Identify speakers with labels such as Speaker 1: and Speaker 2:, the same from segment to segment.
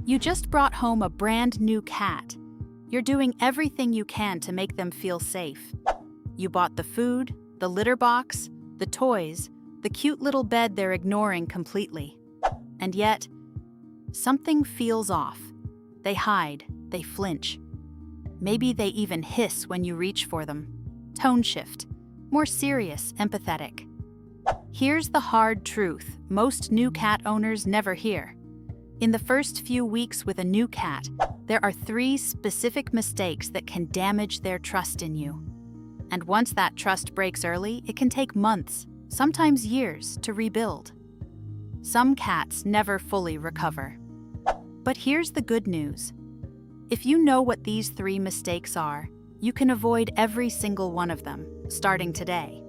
Speaker 1: You just brought home a brand new cat. You're doing everything you can to make them feel safe. You bought the food, the litter box, the toys, the cute little bed they're ignoring completely. And yet, something feels off. They hide, they flinch. Maybe they even hiss when you reach for them. Tone shift, more serious, empathetic. Here's the hard truth most new cat owners never hear. In the first few weeks with a new cat, there are 3 specific mistakes that can damage their trust in you. And once that trust breaks early, it can take months, sometimes years, to rebuild. Some cats never fully recover. But here's the good news. If you know what these 3 mistakes are, you can avoid every single one of them, starting today.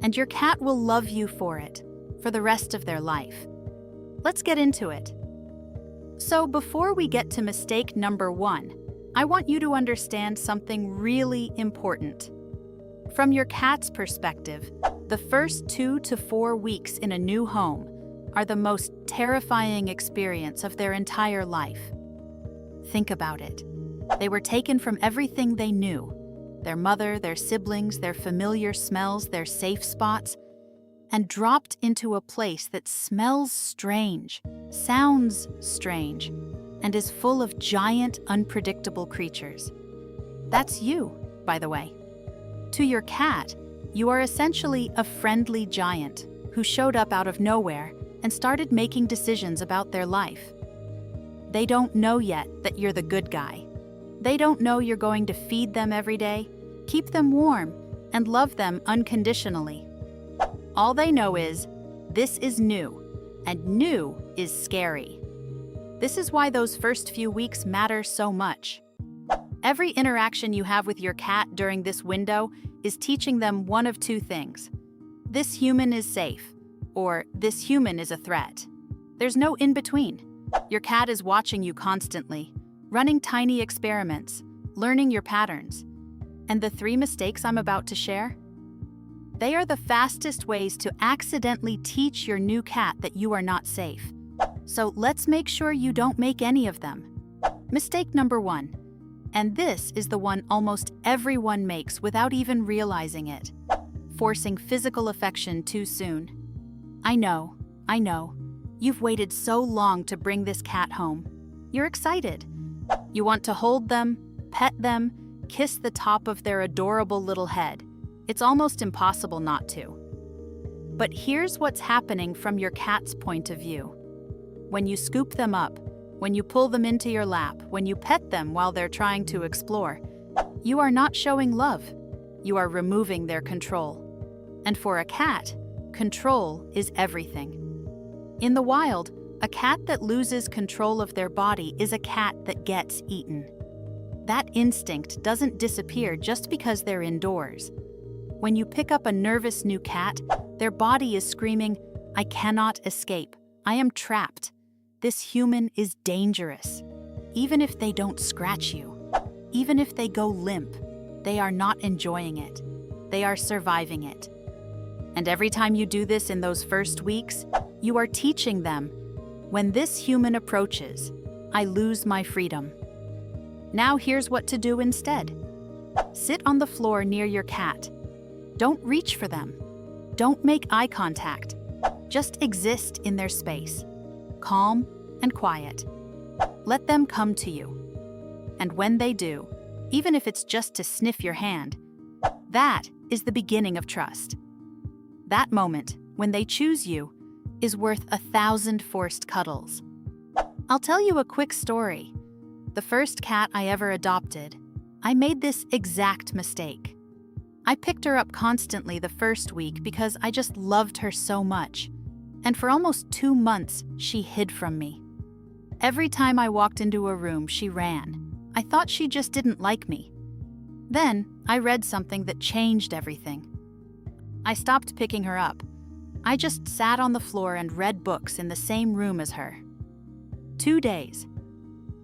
Speaker 1: And your cat will love you for it, for the rest of their life. Let's get into it. So before we get to mistake number 1, I want you to understand something really important. From your cat's perspective, the first 2 to 4 weeks in a new home are the most terrifying experience of their entire life. Think about it. They were taken from everything they knew, their mother, their siblings, their familiar smells, their safe spots, and dropped into a place that smells strange, sounds strange, and is full of giant, unpredictable creatures. That's you, by the way. To your cat, you are essentially a friendly giant who showed up out of nowhere and started making decisions about their life. They don't know yet that you're the good guy. They don't know you're going to feed them every day, keep them warm, and love them unconditionally. All they know is, this is new, and new is scary. This is why those first few weeks matter so much. Every interaction you have with your cat during this window is teaching them one of 2 things. This human is safe, or this human is a threat. There's no in-between. Your cat is watching you constantly, running tiny experiments, learning your patterns. And the 3 mistakes I'm about to share? They are the fastest ways to accidentally teach your new cat that you are not safe. So let's make sure you don't make any of them. Mistake number 1. And this is the one almost everyone makes without even realizing it. Forcing physical affection too soon. I know. You've waited so long to bring this cat home. You're excited. You want to hold them, pet them, kiss the top of their adorable little head. It's almost impossible not to. But here's what's happening from your cat's point of view. When you scoop them up, when you pull them into your lap, when you pet them while they're trying to explore, you are not showing love. You are removing their control. And for a cat, control is everything. In the wild, a cat that loses control of their body is a cat that gets eaten. That instinct doesn't disappear just because they're indoors. When you pick up a nervous new cat, their body is screaming, "I cannot escape. I am trapped. This human is dangerous." Even if they don't scratch you, even if they go limp, they are not enjoying it. They are surviving it. And every time you do this in those first weeks, you are teaching them, when this human approaches, I lose my freedom. Now here's what to do instead. Sit on the floor near your cat. Don't reach for them. Don't make eye contact. Just exist in their space, calm and quiet. Let them come to you. And when they do, even if it's just to sniff your hand, that is the beginning of trust. That moment, when they choose you, is worth 1,000 forced cuddles. I'll tell you a quick story. The first cat I ever adopted, I made this exact mistake. I picked her up constantly the first week because I just loved her so much. And for almost 2 months, she hid from me. Every time I walked into a room, she ran. I thought she just didn't like me. Then, I read something that changed everything. I stopped picking her up. I just sat on the floor and read books in the same room as her. 2 days.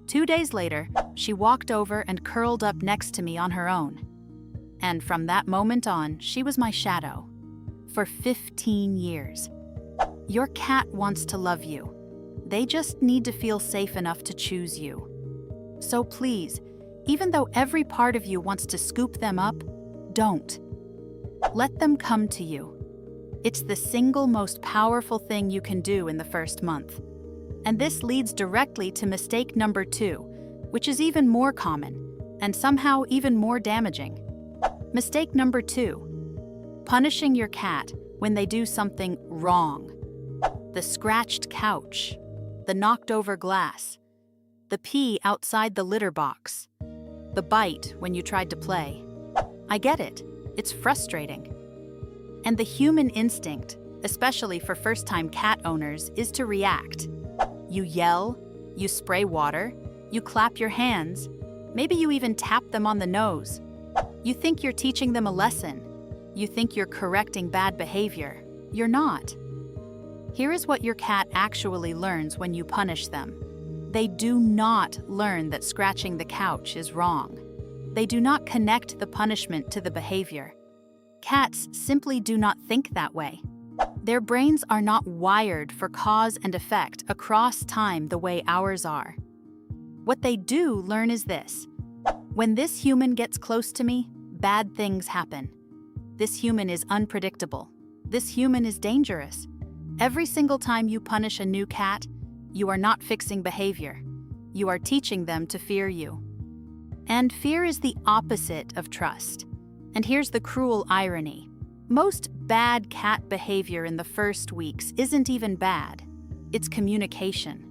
Speaker 1: 2 days later, she walked over and curled up next to me on her own. And from that moment on, she was my shadow. For 15 years. Your cat wants to love you. They just need to feel safe enough to choose you. So please, even though every part of you wants to scoop them up, don't. Let them come to you. It's the single most powerful thing you can do in the first month. And this leads directly to mistake number 2, which is even more common and somehow even more damaging. Mistake number 2, punishing your cat when they do something wrong. The scratched couch, the knocked over glass, the pee outside the litter box, the bite when you tried to play. I get it, it's frustrating. And the human instinct, especially for first-time cat owners, is to react. You yell, you spray water, you clap your hands, maybe you even tap them on the nose. You think you're teaching them a lesson. You think you're correcting bad behavior. You're not. Here is what your cat actually learns when you punish them. They do not learn that scratching the couch is wrong. They do not connect the punishment to the behavior. Cats simply do not think that way. Their brains are not wired for cause and effect across time the way ours are. What they do learn is this: when this human gets close to me, bad things happen. This human is unpredictable. This human is dangerous. Every single time you punish a new cat, you are not fixing behavior. You are teaching them to fear you. And fear is the opposite of trust. And here's the cruel irony. Most bad cat behavior in the first weeks isn't even bad. It's communication.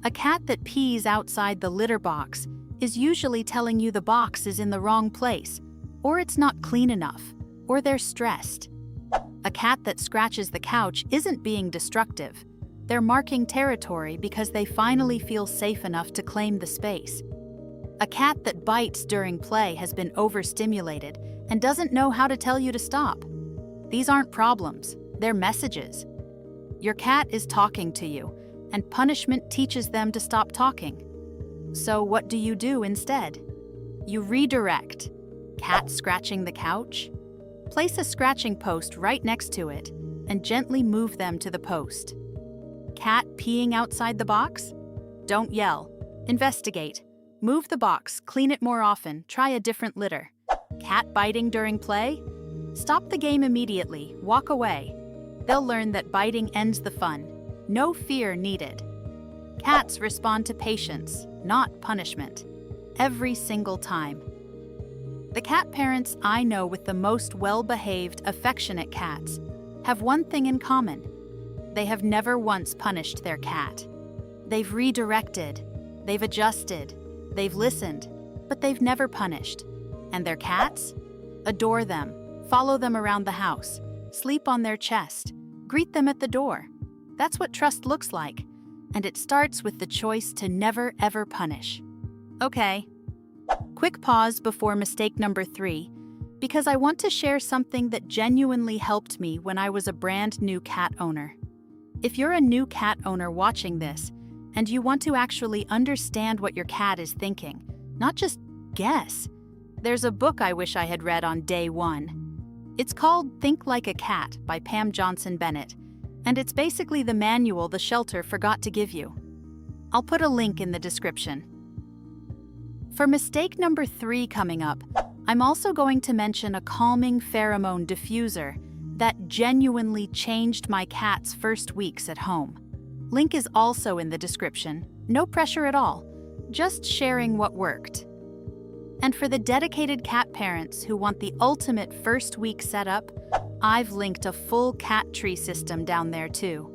Speaker 1: A cat that pees outside the litter box is usually telling you the box is in the wrong place, or it's not clean enough, or they're stressed. A cat that scratches the couch isn't being destructive. They're marking territory because they finally feel safe enough to claim the space. A cat that bites during play has been overstimulated and doesn't know how to tell you to stop. These aren't problems, they're messages. Your cat is talking to you, and punishment teaches them to stop talking. So what do you do instead? You redirect. Cat scratching the couch? Place a scratching post right next to it and gently move them to the post. Cat peeing outside the box? Don't yell. Investigate. Move the box, clean it more often, try a different litter. Cat biting during play? Stop the game immediately, walk away. They'll learn that biting ends the fun. No fear needed. Cats respond to patience, not punishment. Every single time. The cat parents I know with the most well-behaved, affectionate cats have one thing in common. They have never once punished their cat. They've redirected, they've adjusted, they've listened, but they've never punished. And their cats? Adore them, follow them around the house, sleep on their chest, greet them at the door. That's what trust looks like, and it starts with the choice to never ever punish. Okay. Quick pause before mistake number 3, because I want to share something that genuinely helped me when I was a brand new cat owner. If you're a new cat owner watching this, and you want to actually understand what your cat is thinking, not just guess, there's a book I wish I had read on day 1. It's called Think Like a Cat by Johnson-Bennett, and it's basically the manual the shelter forgot to give you. I'll put a link in the description. For mistake number 3 coming up, I'm also going to mention a calming pheromone diffuser that genuinely changed my cat's first weeks at home. Link is also in the description. No pressure at all, just sharing what worked. And for the dedicated cat parents who want the ultimate first week setup, I've linked a full cat tree system down there too.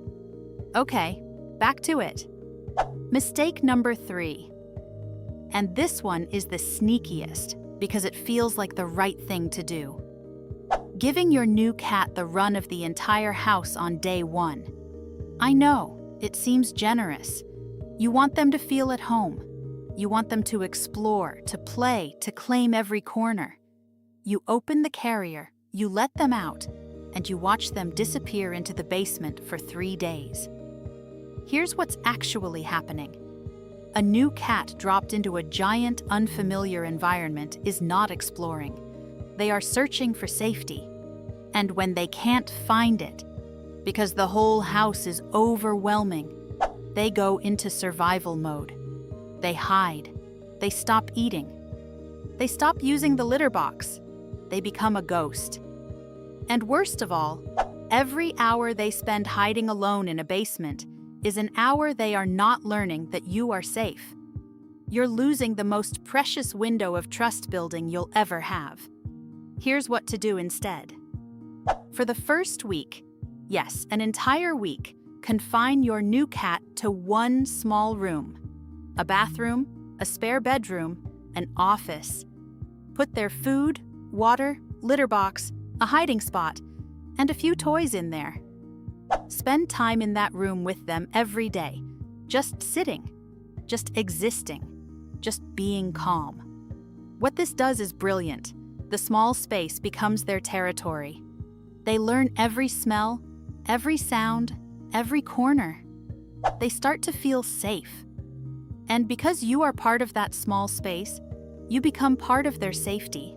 Speaker 1: Okay, back to it. Mistake number 3. And this one is the sneakiest because it feels like the right thing to do. Giving your new cat the run of the entire house on day 1. I know, it seems generous. You want them to feel at home. You want them to explore, to play, to claim every corner. You open the carrier, you let them out, and you watch them disappear into the basement for 3 days. Here's what's actually happening. A new cat dropped into a giant, unfamiliar environment is not exploring. They are searching for safety. And when they can't find it, because the whole house is overwhelming, they go into survival mode. They hide. They stop eating. They stop using the litter box. They become a ghost. And worst of all, every hour they spend hiding alone in a basement is an hour they are not learning that you are safe. You're losing the most precious window of trust building you'll ever have. Here's what to do instead. For the first week, yes, an entire week, confine your new cat to one small room. A bathroom, a spare bedroom, an office. Put their food, water, litter box, a hiding spot, and a few toys in there. Spend time in that room with them every day, just sitting, just existing, just being calm. What this does is brilliant. The small space becomes their territory. They learn every smell, every sound, every corner. They start to feel safe. And because you are part of that small space, you become part of their safety.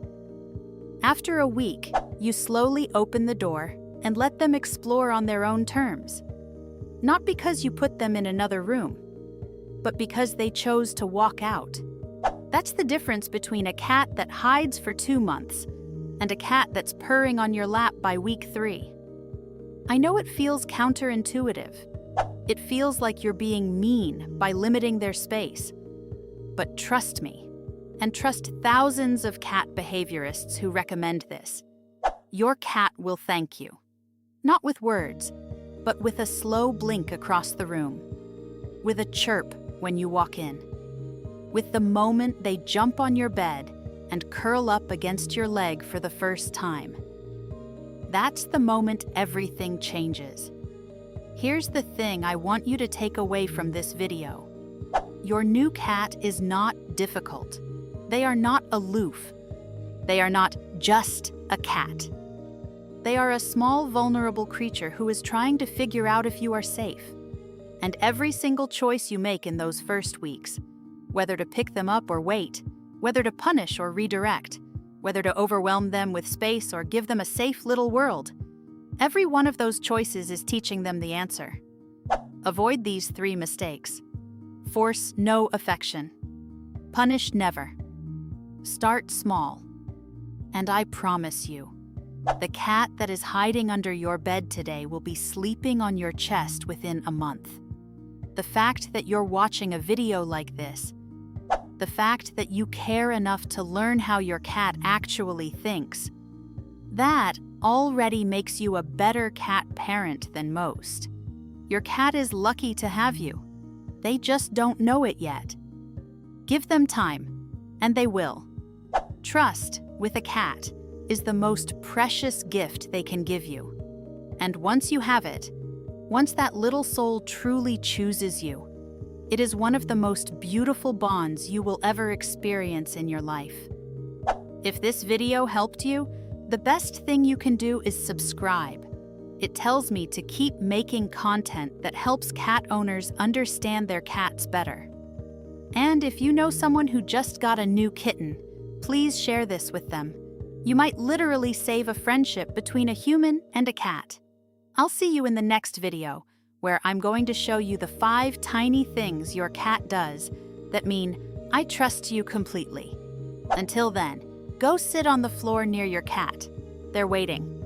Speaker 1: After a week, you slowly open the door and let them explore on their own terms. Not because you put them in another room, but because they chose to walk out. That's the difference between a cat that hides for 2 months and a cat that's purring on your lap by week 3. I know it feels counterintuitive. It feels like you're being mean by limiting their space. But trust me, and trust thousands of cat behaviorists who recommend this. Your cat will thank you. Not with words, but with a slow blink across the room. With a chirp when you walk in. With the moment they jump on your bed and curl up against your leg for the first time. That's the moment everything changes. Here's the thing I want you to take away from this video. Your new cat is not difficult. They are not aloof. They are not just a cat. They are a small, vulnerable creature who is trying to figure out if you are safe. And every single choice you make in those first weeks, whether to pick them up or wait, whether to punish or redirect, whether to overwhelm them with space or give them a safe little world, every one of those choices is teaching them the answer. Avoid these 3 mistakes. Force no affection. Punish never. Start small. And I promise you, the cat that is hiding under your bed today will be sleeping on your chest within a month. The fact that you're watching a video like this, the fact that you care enough to learn how your cat actually thinks, that already makes you a better cat parent than most. Your cat is lucky to have you. They just don't know it yet. Give them time, and they will. Trust with a cat is the most precious gift they can give you. And once you have it, once that little soul truly chooses you, it is one of the most beautiful bonds you will ever experience in your life. If this video helped you, the best thing you can do is subscribe. It tells me to keep making content that helps cat owners understand their cats better. And if you know someone who just got a new kitten, please share this with them. You might literally save a friendship between a human and a cat. I'll see you in the next video, where I'm going to show you the 5 tiny things your cat does that mean I trust you completely. Until then, go sit on the floor near your cat. They're waiting.